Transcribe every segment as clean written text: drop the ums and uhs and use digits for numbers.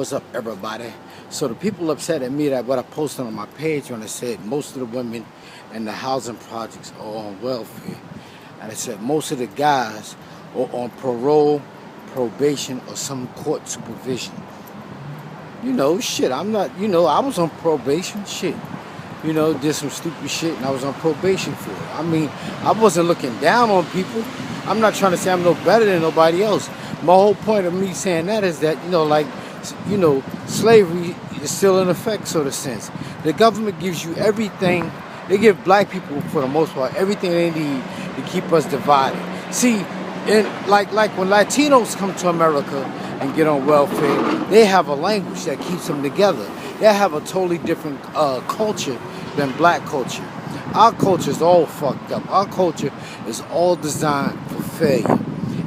What's up, everybody? So the people upset at me that what I posted on my page when I said most of the women in the housing projects are on welfare, and I said most of the guys are on parole, probation, or some court supervision. Shit, I'm not. I was on probation. Shit, did some stupid shit, and I was on probation for it. I mean, I wasn't looking down on people. I'm not trying to say I'm no better than nobody else. My whole point of me saying that is that, slavery is still in effect, sort of sense. The government gives you everything. They give black people, for the most part, everything they need to keep us divided. See, like when Latinos come to America and get on welfare, they have a language that keeps them together. They have a totally different culture than black culture. Our culture is all fucked up. Our culture is all designed for failure.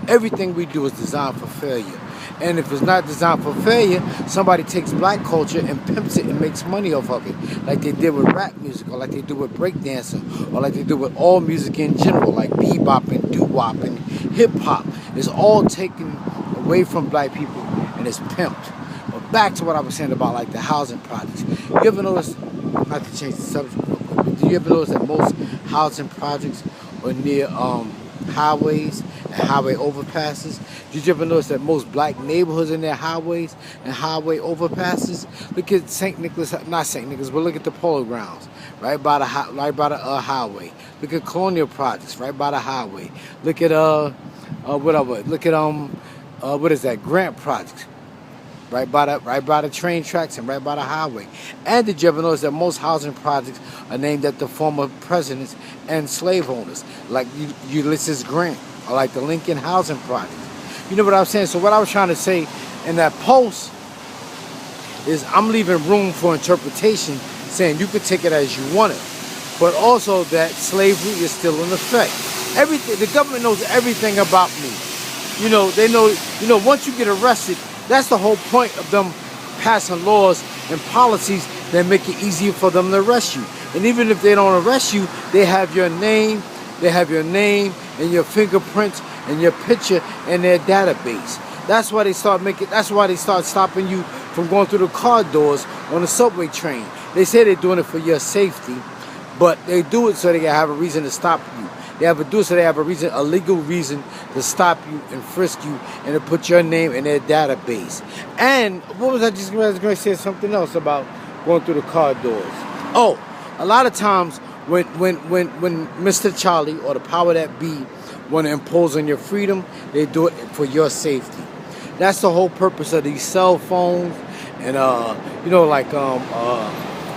Everything we do is designed for failure. And if it's not designed for failure, somebody takes black culture and pimps it and makes money off of it. Like they did with rap music, or like they do with breakdancing, or like they do with all music in general, like bebop and doo-wop and hip-hop. It's all taken away from black people and it's pimped. But back to what I was saying about like the housing projects. You ever notice, not to change the subject real quick, but do you ever notice that most housing projects are near highways and highway overpasses? Did you ever notice that most black neighborhoods in their highways and highway overpasses? Look at St. Nicholas, not St. Nicholas, but look at the Polo Grounds, right by the highway. Look at Colonial Projects, right by the highway. Look at whatever. Look at what is that? Grant Projects, right by the train tracks and right by the highway. And did you ever notice that most housing projects are named after former presidents and slave owners, like Ulysses Grant, or like the Lincoln Housing Project? You know what I'm saying? So what I was trying to say in that post is I'm leaving room for interpretation, saying you could take it as you want it, but also that slavery is still in effect. Everything, the government knows everything about me. They know, once you get arrested, that's the whole point of them passing laws and policies that make it easier for them to arrest you. And even if they don't arrest you, they have your name and your fingerprints and your picture in their database. That's why they start stopping you from going through the car doors on the subway train. They say they're doing it for your safety, but they do it so they can have a reason to stop you. They do it so they have a legal reason to stop you and frisk you and to put your name in their database. And what was I was going to say something else about going through the car doors. Oh, a lot of times when Mr. Charlie or the power that be want to impose on your freedom, they do it for your safety. That's the whole purpose of these cell phones and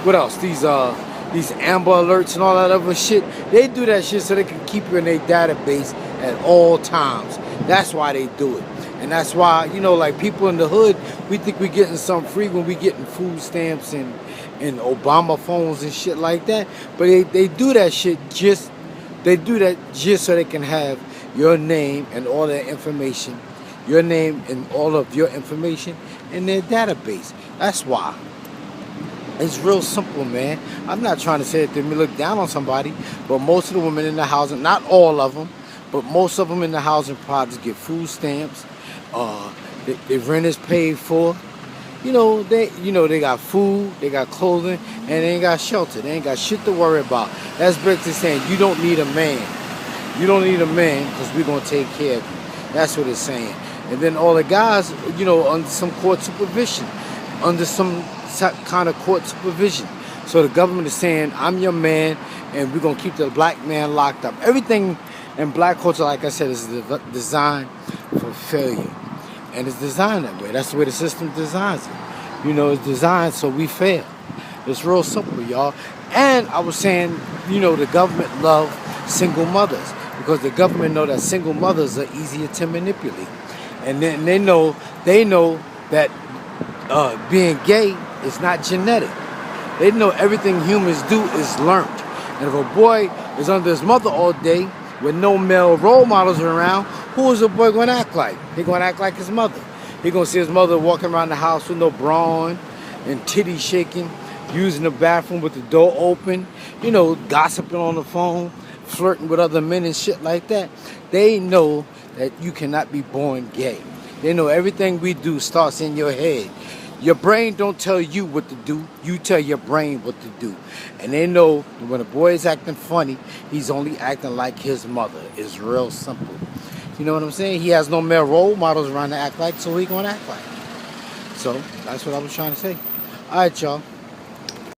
what else? These Amber Alerts and all that other shit. They do that shit so they can keep you in their database at all times. That's why they do it. And that's why, like people in the hood, we think we're getting something free when we getting food stamps and Obama phones and shit like that. But they do that shit just so they can have your name and all their information, your name and all of your information in their database. That's why. It's real simple, man. I'm not trying to say that they look down on somebody, but most of the women in the housing, not all of them, but most of them in the housing projects get food stamps. Their rent is paid for. They got food, they got clothing, and they ain't got shelter. They ain't got shit to worry about. That's basically saying you don't need a man. You don't need a man because we're going to take care of you. That's what it's saying. And then all the guys, under some court supervision, under some kind of court supervision. So the government is saying, I'm your man, and we're going to keep the black man locked up. Everything in black culture, like I said, is designed for failure. And it's designed that way. That's the way the system designs it. It's designed so we fail. It's real simple, y'all. And I was saying, the government love single mothers because the government know that single mothers are easier to manipulate. And then they know that being gay is not genetic. They know everything humans do is learned. And if a boy is under his mother all day with no male role models around, who is a boy going to act like? He going to act like his mother. He going to see his mother walking around the house with no bra on and titty shaking, using the bathroom with the door open, gossiping on the phone, flirting with other men and shit like that. They know that you cannot be born gay. They know everything we do starts in your head. Your brain don't tell you what to do. You tell your brain what to do. And they know when a boy is acting funny, he's only acting like his mother. It's real simple. You know what I'm saying? He has no male role models around to act like, so he gonna act like. So that's what I was trying to say. All right, y'all.